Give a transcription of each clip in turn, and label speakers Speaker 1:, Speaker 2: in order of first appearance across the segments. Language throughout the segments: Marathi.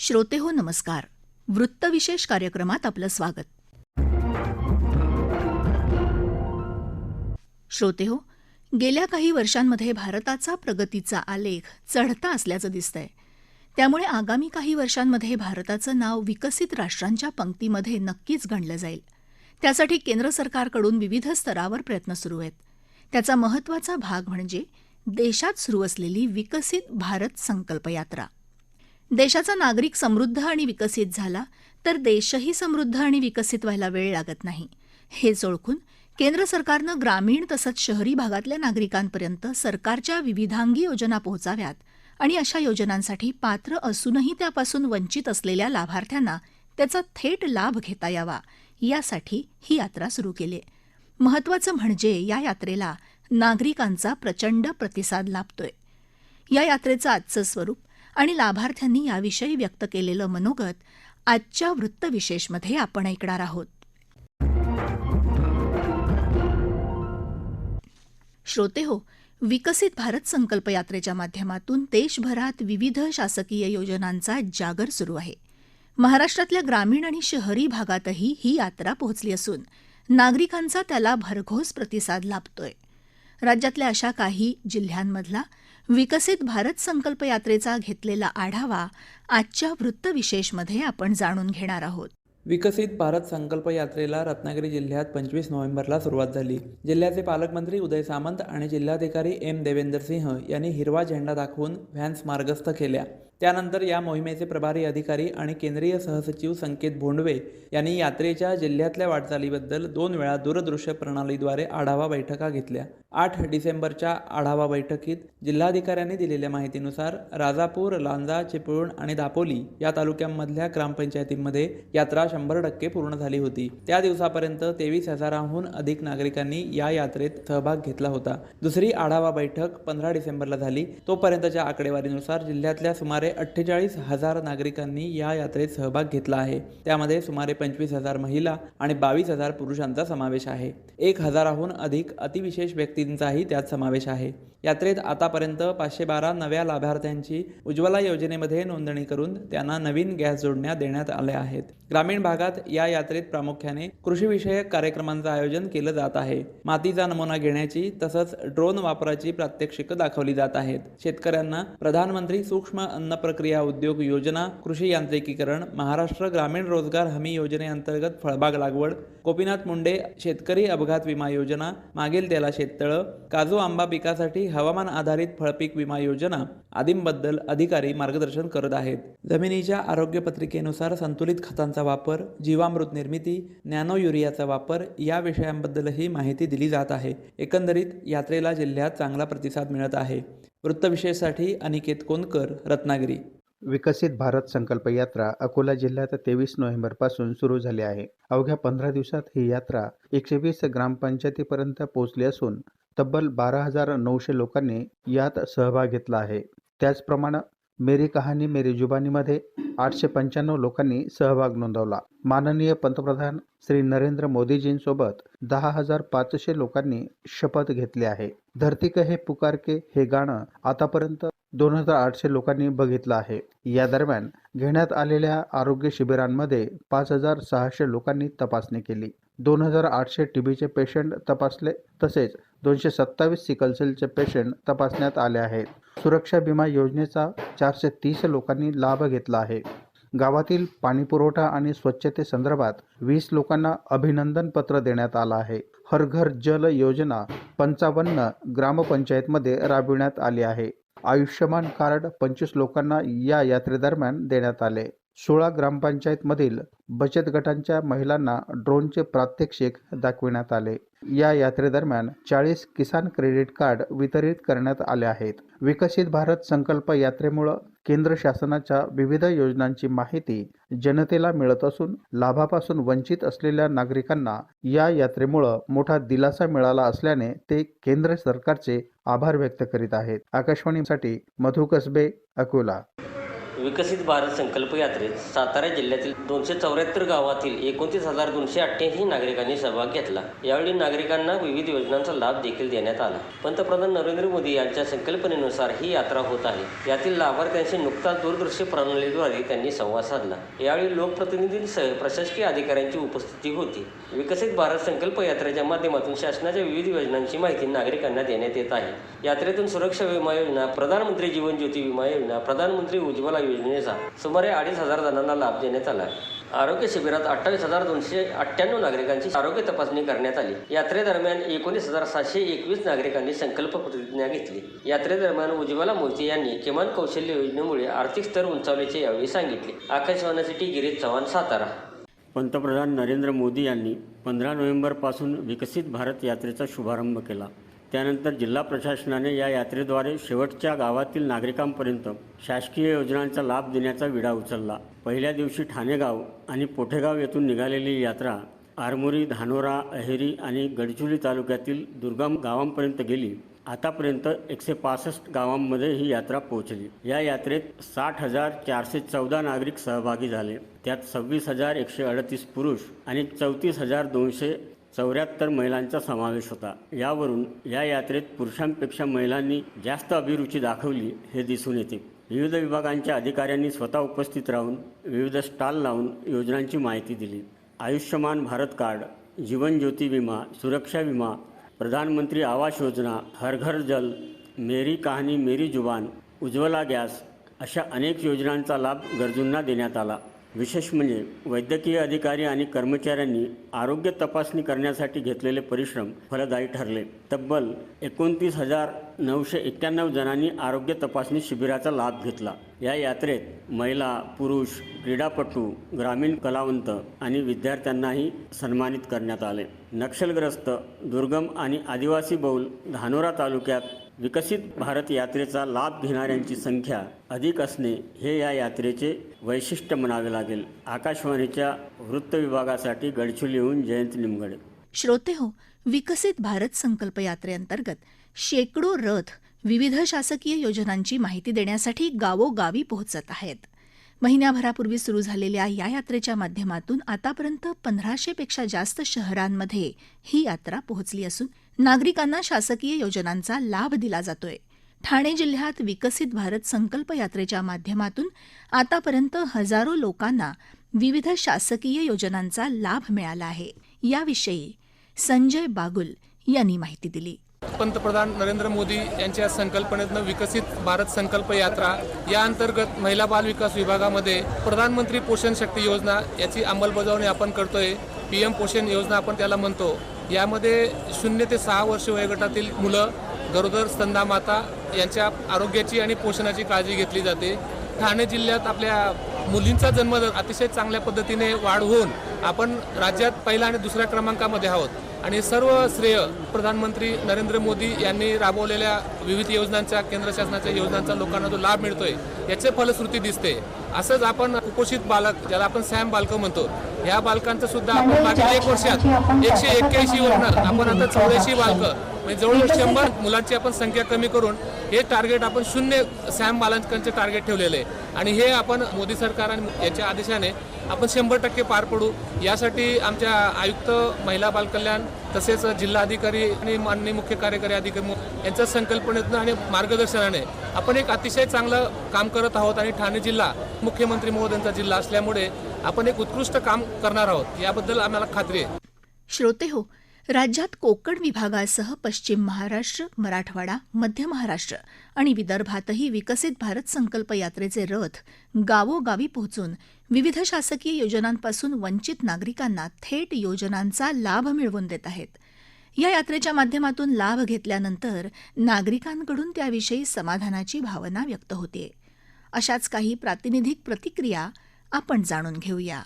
Speaker 1: श्रोते हो नमस्कार. वृत्तविशेष कार्यक्रमात आपलं स्वागत. श्रोते हो, गेल्या काही वर्षांमध्ये भारताचा प्रगतीचा आलेख चढता असल्याचं दिसतंय. त्यामुळे आगामी काही वर्षांमध्ये भारताचं नाव विकसित राष्ट्रांच्या पंक्तीमध्ये नक्कीच गणलं जाईल. त्यासाठी केंद्र सरकारकडून विविध स्तरावर प्रयत्न सुरू आहेत. त्याचा महत्त्वाचा भाग म्हणजे देशात सुरू असलेली विकसित भारत संकल्प यात्रा. देशाचा नागरिक समृद्ध आणि विकसित झाला तर देशही समृद्ध आणि विकसित व्हायला वेळ लागत नाही. हेच ओळखून केंद्र सरकारनं ग्रामीण तसंच शहरी भागातल्या नागरिकांपर्यंत सरकारच्या विविधांगी योजना पोहोचाव्यात आणि अशा योजनांसाठी पात्र असूनही त्यापासून वंचित असलेल्या लाभार्थ्यांना त्याचा थेट लाभ घेता यावा, यासाठी ही यात्रा सुरू केली. महत्त्वाचं म्हणजे या यात्रेला नागरिकांचा प्रचंड प्रतिसाद लाभतोय. या यात्रेचं आजचं स्वरूप आणि लाभार्थ्यांनी याविषयी व्यक्त केलेलं मनोगत आजच्या वृत्तविशेषमध्ये आपण ऐकणार आहोत. श्रोते हो, विकसित भारत संकल्प यात्रेच्या माध्यमातून देशभरात विविध शासकीय योजनांचा जागर सुरू आहे. महाराष्ट्रातल्या ग्रामीण आणि शहरी भागातही ही यात्रा पोहोचली असून नागरिकांचा त्याला भरघोस प्रतिसाद लाभतोय. राज्यातल्या अशा काही जिल्ह्यांमधला विकसित भारत संकल्प यात्रेचा घेतलेला आढावा आजच्या वृत्तविशेषमध्ये आपण जाणून घेणार आहोत.
Speaker 2: विकसित भारत संकल्प यात्रेला रत्नागिरी जिल्ह्यात 25 नोव्हेंबरला सुरुवात झाली. जिल्ह्याचे पालकमंत्री उदय सामंत आणि जिल्हाधिकारी एम देवेंदर सिंह यांनी हिरवा झेंडा दाखवून व्हॅन्स मार्गस्थ केल्या. त्यानंतर या मोहिमेचे प्रभारी अधिकारी आणि केंद्रीय सहसचिव संकेत भोंडवे यांनी यात्रेच्या जिल्ह्यातल्या वाटचालीबद्दल 2 वेळा दूरदृश्य प्रणालीद्वारे आढावा बैठका घेतल्या. 8 डिसेंबरच्या आढावा बैठकीत जिल्हाधिकाऱ्यांनी दिलेल्या माहितीनुसार राजापूर, लांजा, चिपळूण आणि दापोली या तालुक्यांमधल्या ग्रामपंचायतींमध्ये यात्रा 100% पूर्ण झाली होती. त्या दिवसापर्यंत 23,000हून अधिक नागरिकांनी या यात्रेत सहभाग घेतला होता. दुसरी आढावा बैठक 15 डिसेंबरला झाली. तोपर्यंतच्या आकडेवारीनुसार जिल्ह्यातल्या सुमारे 48,000 नागरिकांनी या यात्रेत सहभाग घेतला आहे. त्यामध्ये सुमारे 25,000 महिला आणि 22,000 पुरुषांचा समावेश आहे. 1,000हून अधिक अतिविशेष व्यक्तींचाही त्यात समावेश आहे. यात्रेत आतापर्यंत 512 नव्या लाभार्थ्यांची उज्ज्वला योजनेमध्ये नोंदणी करून त्यांना नवीन गॅस जोडण्या देण्यात आल्या आहेत. ग्रामीण भागात या यात्रेत प्रामुख्याने कृषीविषयक कार्यक्रमांचं आयोजन केलं जात आहे. मातीचा नमुना घेण्याची तसंच ड्रोन वापराची प्रात्यक्षिकं दाखवली जात आहेत. शेतकऱ्यांना प्रधानमंत्री सूक्ष्म अन्न प्रक्रिया उद्योग योजना, कृषी यांत्रिकीकरण, महाराष्ट्र ग्रामीण रोजगार हमी योजनेअंतर्गत फळबाग लागवड, गोपीनाथ मुंडे शेतकरी अपघात विमा योजना, मागील त्याला शेततळं, काजू आंबा पिकासाठी हवामान आधारित फळपीक विमा योजना आदींबद्दल अधिकारी मार्गदर्शन करत आहेत. जमिनीच्या आरोग्य पत्रिकेनुसार संतुलित खतांचा वापर, जीवामृत निर्मिती, नॅनो युरियाचा वापर या विषयांबद्दलही माहिती दिली जात आहे. एकंदरीत यात्रेला जिल्ह्यात चांगला प्रतिसाद मिळत आहे. वृत्तविशेषसाठी अनिकेत कोनकर, रत्नागिरी.
Speaker 3: विकसित भारत संकल्प यात्रा अकोला जिल्ह्यात 23 नोव्हेंबरपासून सुरू झाली आहे. अवघ्या 15 दिवसात ही यात्रा 120 ग्रामपंचायतीपर्यंत पोहोचली असून तब्बल 12,900 लोकांनी यात सहभाग घेतला आहे. त्याचप्रमाणे मेरी कहाणी मेरी जुबानीमध्ये 895 लोकांनी सहभाग नोंदवला. माननीय पंतप्रधान श्री नरेंद्र मोदीजींसोबत 10,500 लोकांनी शपथ घेतली आहे. धरती के हे पुकार के हे गाणं आतापर्यंत 2,800 लोकांनी बघितलं आहे. या दरम्यान घेण्यात आलेल्या आरोग्य शिबिरांमध्ये 5,600 लोकांनी तपासणी केली. 2,800 टीबीचे पेशंट तपासले तसेच 227 सिकलसेलचे पेशंट तपासण्यात आले आहेत. सुरक्षा विमा योजनेचा 430 लोकांनी लाभ घेतला आहे. गावातील पाणीपुरवठा आणि स्वच्छतेसंदर्भात 20 लोकांना अभिनंदन पत्र देण्यात आलं आहे. हर घर जल योजना 55 ग्रामपंचायतमध्ये राबविण्यात आली आहे. आयुष्यमान कार्ड 25 लोकांना या यात्रेदरम्यान देण्यात आले. 16 ग्रामपंचायतमधील बचत गटांच्या महिलांना ड्रोनचे प्रात्यक्षिक दाखविण्यात आले. या यात्रेदरम्यान 40 किसान क्रेडिट कार्ड वितरित करण्यात आले आहेत. विकसित भारत संकल्प यात्रेमुळे केंद्र शासनाच्या विविध योजनांची माहिती जनतेला मिळत असून लाभापासून वंचित असलेल्या नागरिकांना या यात्रेमुळे मोठा दिलासा मिळाला असल्याने ते केंद्र सरकारचे आभार व्यक्त करीत आहेत. आकाशवाणीसाठी मधु कसबे, अकोला.
Speaker 4: विकसित भारत संकल्प यात्रेत सातारा जिल्ह्यातील 274 गावातील 29,288 नागरिकांनी सहभाग घेतला. यावेळी नागरिकांना विविध योजनांचा लाभ देखील देण्यात आला. पंतप्रधान नरेंद्र मोदी यांच्या संकल्पनेनुसार ही यात्रा होत आहे. यातील लाभार्थ्यांशी नुकताच दूरदृश्य प्रणालीद्वारे त्यांनी संवाद साधला. यावेळी लोकप्रतिनिधींसह प्रशासकीय अधिकाऱ्यांची उपस्थिती होती. विकसित भारत संकल्प यात्रेच्या माध्यमातून शासनाच्या विविध योजनांची माहिती नागरिकांना देण्यात येत आहे. यात्रेतून सुरक्षा विमा योजना, प्रधानमंत्री जीवन ज्योती विमा योजना, प्रधानमंत्री उज्ज्वला योजनेचा सुमारे 2,500 जणांना लाभ देण्यात आला. आरोग्य शिबिरात 28,298 नागरिकांची आरोग्य तपासणी करण्यात आली. यात्रेदरम्यान 19,721 नागरिकांनी संकल्प प्रतिज्ञा घेतली. यात्रेदरम्यान उज्ज्वला मोहिते यांनी किमान कौशल्य योजनेमुळे आर्थिक स्तर उंचावल्याचे यावेळी सांगितले. आकाशवाणीसाठी गिरीश चव्हाण, सातारा.
Speaker 5: पंतप्रधान नरेंद्र मोदी यांनी 15 नोव्हेंबरपासून विकसित भारत यात्रेचा शुभारंभ केला. त्यानंतर जिल्हा प्रशासनाने या यात्रेद्वारे शेवटच्या गावातील नागरिकांपर्यंत शासकीय योजनांचा लाभ देण्याचा विडा उचलला. पहिल्या दिवशी ठाणेगाव आणि पोठेगाव येथून निघालेली यात्रा आरमोरी, धानोरा, अहेरी आणि गडचिरोली तालुक्यातील दुर्गम गावांपर्यंत गेली. आतापर्यंत 165 गावांमध्ये ही यात्रा पोहोचली. या यात्रेत 60,414 नागरिक सहभागी झाले. त्यात 26,138 पुरुष आणि 34,274 महिलांचा समावेश होता. यावरून या यात्रेत पुरुषांपेक्षा महिलांनी जास्त अभिरुची दाखवली हे दिसून येते. विविध विभागांच्या अधिकाऱ्यांनी स्वतः उपस्थित राहून विविध स्टॉल लावून योजनांची माहिती दिली. आयुष्यमान भारत कार्ड, जीवन ज्योती विमा, सुरक्षा विमा, प्रधानमंत्री आवास योजना, हर घर जल, मेरी कहानी मेरी जुबान, उज्ज्वला गॅस अशा अनेक योजनांचा लाभ गरजूंना देण्यात आला. विशेष म्हणजे वैद्यकीय अधिकारी आणि कर्मचाऱ्यांनी आरोग्य तपासणी करण्यासाठी घेतलेले परिश्रम फलदायी ठरले. तब्बल 29,991 जणांनी आरोग्य तपासणी शिबिराचा लाभ घेतला. या यात्रेत महिला, पुरुष, क्रीडापटू, ग्रामीण कलावंत आणि विद्यार्थ्यांनाही सन्मानित करण्यात आले. नक्षलग्रस्त, दुर्गम आणि आदिवासी बहुल धानोरा तालुक्यात विकसित भारत यात्रेचा लाभ घेणाऱ्यांची संख्या अधिक असणे हे या यात्रेचे वैशिष्ट्य म्हणावे लागेल. आकाशवाणीच्या वृत्त विभागासाठी गडचिरोलीहून जयंत निमगडे.
Speaker 1: श्रोतेहो, विकसित भारत संकल्प यात्रेअंतर्गत शेकडो रथ विविध शासकीय योजनांची माहिती देण्यासाठी गावोगावी पोहोचत आहेत. महिन्याभरापूर्वी सुरू झालेल्या या यात्रेच्या माध्यमातून आतापर्यंत 1,500 पेक्षा जास्त शहरांमध्ये ही यात्रा पोहोचली असून नागरिकांना शासकीय योजनांचा लाभ दिला जातोय. ठाणे जिल्ह्यात विकसित भारत संकल्प यात्रेच्या माध्यमातून आतापर्यंत हजारो लोकांना विविध शासकीय योजनांचा लाभ मिळाला आहे. याविषयी संजय बागुल यांनी माहिती दिली.
Speaker 6: पंतप्रधान नरेंद्र मोदी यांच्या संकल्पनेतनं विकसित भारत संकल्प यात्रा या अंतर्गत महिला बाल विकास विभागामध्ये प्रधानमंत्री पोषण शक्ती योजना याची अंमलबजावणी आपण करतोय. PM पोषण योजना आपण त्याला म्हणतो. यामध्ये 0 ते 6 वर्ष वयोगटातील मुलं, गरोदर, स्तनदा माता यांच्या आरोग्याची आणि पोषणाची काळजी घेतली जाते. ठाणे जिल्ह्यात आपल्या मुलींचा जन्मदर अतिशय चांगल्या पद्धतीने वाढ होऊन आपण राज्यात पहिल्या आणि दुसऱ्या क्रमांकामध्ये आहोत. आणि सर्व श्रेय प्रधानमंत्री नरेंद्र मोदी यांनी राबवलेल्या विविध योजनांचा, केंद्र शासनाच्या योजनांचा लोकांना जो लाभ मिळतोय याचे फलश्रुती दिसते. असंच आपण कुपोषित बालक, ज्याला आपण सॅम बालकं म्हणतो, या बालकांचं सुद्धा आपण मागील 1 वर्षात 181 वरनं आपण आता 84 बालकं, म्हणजे जवळ 100 मुलांची आपण संख्या कमी करून हे टार्गेट आपण 0 सॅम बालकांचे टार्गेट ठेवलेले आहे. आणि हे आपण मोदी सरकार आणि याच्या आदेशाने आपण 100% पार पडू. यासाठी आमच्या आयुक्त महिला बाल कल्याण तसेच जिल्हाधिकारी आणि माननीय मुख्य कार्यकारी अधिकारी यांच्या संकल्पनेतनं आणि मार्गदर्शनाने आपण एक अतिशय चांगलं काम करत आहोत. आणि ठाणे जिल्हा मुख्यमंत्री महोदयांचा जिल्हा असल्यामुळे आपण एक उत्कृष्ट काम करणार आहोत, याबद्दल आम्हाला खात्री आहे.
Speaker 1: श्रोतेहो, राज्यात कोकण विभागासह पश्चिम महाराष्ट्र, मराठवाडा, मध्य महाराष्ट्र आणि विदर्भातही विकसित भारत संकल्प यात्रेचे रथ गावोगावी पोहोचून विविध शासकीय योजनांपासून वंचित नागरिकांना थेट योजनांचा लाभ मिळवून देत आहेत. या यात्रेच्या माध्यमातून लाभ घेतल्यानंतर नागरिकांकडून त्याविषयी समाधानाची भावना व्यक्त होते. अशाच काही प्रातिनिधिक प्रतिक्रिया आपण जाणून घेऊया.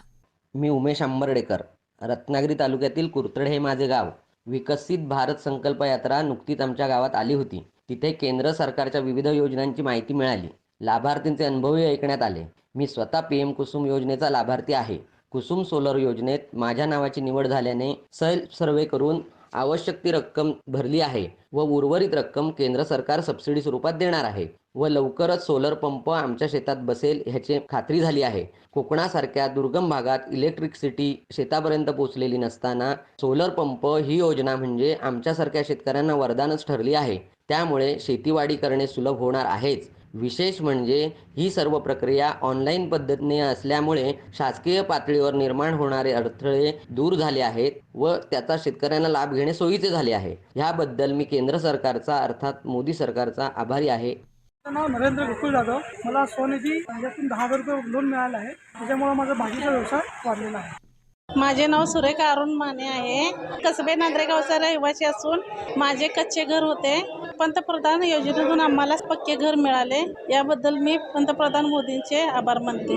Speaker 7: मी उमेश आंबर्डेकर, रत्नागिरी तालुक्यातील कुरतड हे माझे गाव. विकसित भारत संकल्प यात्रा नुकतीच आमच्या गावात आली होती. तिथे केंद्र सरकारच्या विविध योजनांची माहिती मिळाली. लाभार्थींचे अनुभवही ऐकण्यात आले. मी स्वतः PM कुसुम योजनेचा लाभार्थी आहे. कुसुम सोलर योजनेत माझ्या नावाची निवड झाल्याने सेल्फ सर्वे करून आवश्यक ती रक्कम भरली आहे व उर्वरित रक्कम केंद्र सरकार सबसिडी स्वरूपात देणार आहे व लवकरच सोलर पंप आमच्या शेतात बसेल ह्याची खात्री झाली आहे. कोकणासारख्या दुर्गम भागात इलेक्ट्रिसिटी शेतापर्यंत पोहोचलेली नसताना सोलर पंप ही योजना म्हणजे आमच्यासारख्या शेतकऱ्यांना वरदानच ठरली आहे. त्यामुळे शेतीवाडी करणे सुलभ होणार आहेच. विशेष म्हणजे ही सर्व प्रक्रिया ऑनलाईन पद्धतीने असल्यामुळे शासकीय पातळीवर निर्माण होणारे अडथळे दूर झाले आहेत व त्याचा शेतकऱ्यांना लाभ घेणे सोयीचे झाले आहे. ह्याबद्दल मी केंद्र सरकारचा अर्थात मोदी सरकारचा आभारी आहे.
Speaker 8: माझं नाव नरेंद्र गोकुळ जाधव. मला स्वनिधी यातून 10,000 रुपये लोन मिळालं आहे. त्याच्यामुळे माझा भाजीचा व्यवसाय वाढलेला आहे.
Speaker 9: माझे नाव सुरेखा अरुण माने आहे. कसबे नांद्रेगावचा रहिवासी असून माझे कच्चे घर होते. पंतप्रधान योजनेतून आम्हाला पक्के घर मिळाले. याबद्दल मी पंतप्रधान मोदींचे आभार मानते.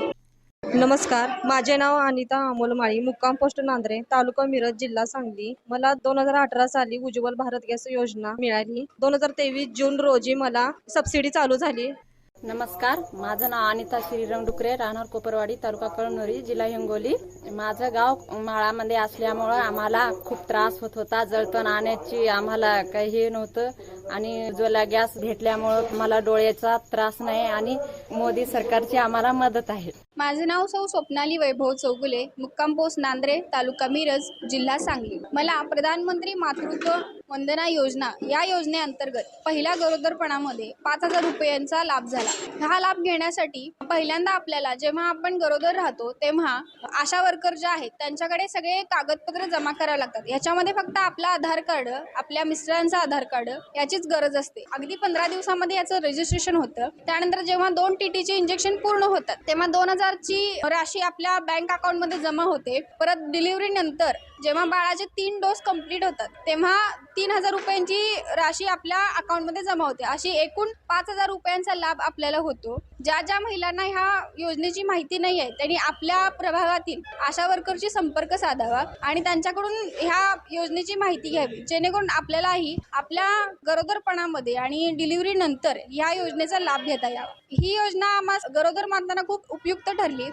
Speaker 10: नमस्कार, माझे नाव अनिता अमोल माळी, मुक्काम पोस्ट नांद्रे, तालुका मिरज, जिल्हा सांगली. मला 2018 साली उज्ज्वल भारत गॅस योजना मिळाली. 2023 जून रोजी मला सबसिडी चालू झाली.
Speaker 11: नमस्कार, माझं नाव अनिता श्रीरंग डुकरे, राहणार कोपरवाडी, तालुका कळमनुरी, जिल्हा हिंगोली. माझं गाव माळामध्ये असल्यामुळं आम्हाला खूप त्रास होत होता. जळतण आणण्याची आम्हाला काही हे नव्हतं आणि उज्ज्वला गॅस भेटल्यामुळं मला डोळ्याचा त्रास नाही आणि मोदी सरकारची आम्हाला मदत आहे.
Speaker 12: माझे नाव सौ स्वप्नाली वैभव चौगुले, मुक्काम पोस्ट नांद्रे, तालुका मिरज, जिल्हा सांगली. मला प्रधानमंत्री मातृत्व वंदना योजना या योजनेअंतर्गत पहिल्या गरोदरपणामध्ये 5,000 रुपयांचा लाभ झाला. हा लाभ घेण्यासाठी पहिल्यांदा आपल्याला जेव्हा आपण गरोदर राहतो तेव्हा आशा वर्कर ज्या आहेत त्यांच्याकडे सगळे कागदपत्र जमा करावे लागतात. याच्यामध्ये फक्त आपला आधार कार्ड, आपल्या मिस्टरांचा आधार कार्ड याचीच गरज असते. अगदी 15 दिवसामध्ये याचं रजिस्ट्रेशन होतं. त्यानंतर जेव्हा 2 TTचे इंजेक्शन पूर्ण होतात तेव्हा 2,000ची राशी आपल्या बँक अकाउंटमध्ये जमा होते. परत डिलिव्हरी नंतर जेव्हा बाळाचे 3 डोस कंप्लीट होतात तेव्हा 3,000 रुपयांची राशी आपल्या अकाउंटमध्ये जमा होते. अशी एकूण 5,000 रुपयांचा लाभ आपल्याला होतो. ज्या महिलांना ह्या योजनेची माहिती नाही आहे त्यांनी आपल्या प्रभागातील आशा वर्करशी संपर्क साधावा आणि त्यांच्याकडून ह्या योजनेची माहिती घ्यावी, जेणेकरून आपल्यालाही आपल्या गरोदरपणामध्ये आणि डिलिव्हरी नंतर ह्या योजनेचा लाभ घेता यावा. ही योजना आम्हाला गरोदर मातांना खूप उपयुक्त ठरली.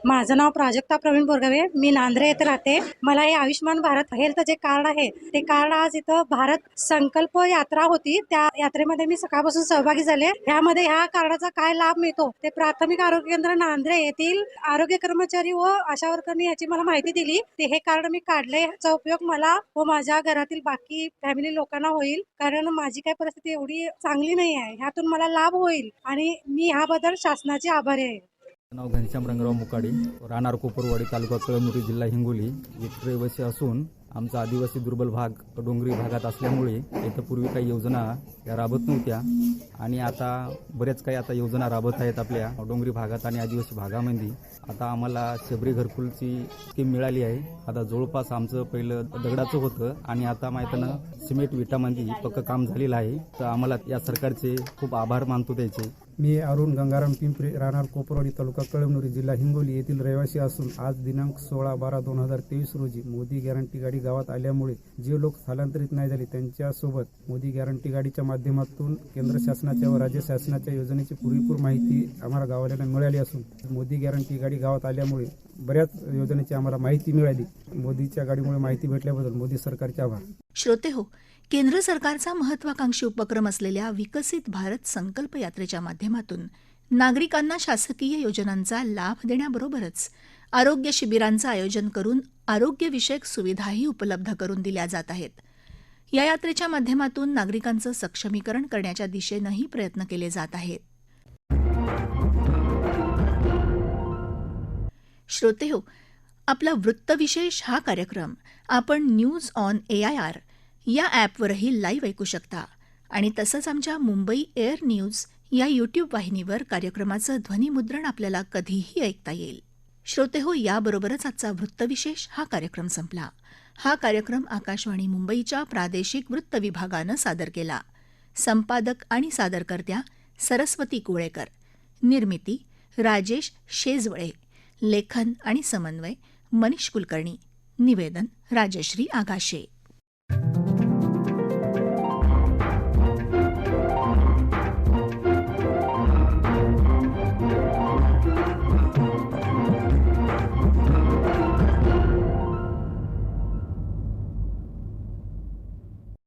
Speaker 9: माझं नाव प्राजक्ता प्रवीण बोरगावे, मी नांद्रे येथे राहते. मला हे आयुष्यमान भारत हेल्थ जे कार्ड आहे ते कार्ड आज इथं भारत संकल्प यात्रा होती, त्या यात्रेमध्ये मी सकाळपासून सहभागी झाले. यामध्ये ह्या कार्डाचा काय लाभ मिळतो ते प्राथमिक आरोग्य केंद्र नांद्रे येथील आरोग्य कर्मचारी व आशा वर्करनी याची मला माहिती दिली. हे कार्ड मी काढले, याचा उपयोग मला व माझ्या घरातील बाकी फॅमिली लोकांना होईल, कारण माझी काय परिस्थिती एवढी चांगली नाही आहे. ह्यातून मला लाभ होईल आणि मी ह्याबद्दल शासनाचे आभारी आहे.
Speaker 13: नाव घनश्याम रंगराव मुकाडी, राहणार कोपरवाडी, तालुका कळमनुरी, जिल्हा हिंगोली येथे रहिवासी असून आमचा आदिवासी दुर्बल भाग डोंगरी भागात असल्यामुळे इथं पूर्वी काही योजना या राबत नव्हत्या आणि आता बऱ्याच काही आता योजना राबत आहेत आपल्या डोंगरी भागात आणि आदिवासी भागामध्ये. आता आम्हाला शबरी घरकुलची स्कीम मिळाली आहे. आता जवळपास आमचं पहिलं दगडाचं होतं आणि आता माहितीनं सिमेंट विटामध्ये पक्क काम झालेलं आहे. तर आम्हाला या सरकारचे खूप आभार मानतो त्याचे.
Speaker 14: मी अरुण गंगाराम पिंपरे, राहणार कोपरवाडी, तालुका कळमनुरी, जिल्हा हिंगोली येथील रहिवासी असून आज दिनांक 16/12/2023 रोजी मोदी गॅरंटी गाडी गावात आल्यामुळे जे लोक स्थलांतरित नाही झाले त्यांच्यासोबत मोदी गॅरंटी गाडीच्या माध्यमातून केंद्र शासनाच्या व राज्य शासनाच्या योजनेची पुरेपूर माहिती आम्हाला गावाला मिळाली असून मोदी गॅरंटी गाडी गावात आल्यामुळे बऱ्याच योजनेची आम्हाला माहिती मिळाली. मोदीच्या गाडीमुळे माहिती भेटल्याबद्दल मोदी सरकारचे आभार.
Speaker 1: श्रोते हो, केंद्र सरकारचा महत्वाकांक्षी उपक्रम असलेल्या विकसित भारत संकल्प यात्रेच्या माध्यमातून नागरिकांना शासकीय योजनांचा लाभ देण्याबरोबरच आरोग्य शिबिरांचं आयोजन करून आरोग्यविषयक सुविधाही उपलब्ध करून दिल्या जात आहेत. या यात्रेच्या माध्यमातून नागरिकांचं सक्षमीकरण करण्याच्या दिशेनंही प्रयत्न केले जात आहेत. श्रोते हो, आपला वृत्तविशेष हा कार्यक्रम आपण न्यूज ऑन AIR या ॲपवरही लाईव्ह ऐकू शकता आणि तसंच आमच्या मुंबई एअर न्यूज या यूट्यूब वाहिनीवर कार्यक्रमाचं ध्वनिमुद्रण आपल्याला कधीही ऐकता येईल. श्रोते हो, याबरोबरच आजचा वृत्तविशेष हा कार्यक्रम संपला. हा कार्यक्रम आकाशवाणी मुंबईच्या प्रादेशिक वृत्त विभागानं सादर केला. संपादक आणि सादरकर्त्या सरस्वती कुळेकर, निर्मिती राजेश शेजवळे, लेखन आणि समन्वय मनीष कुलकर्णी, निवेदन राजश्री आगाशे.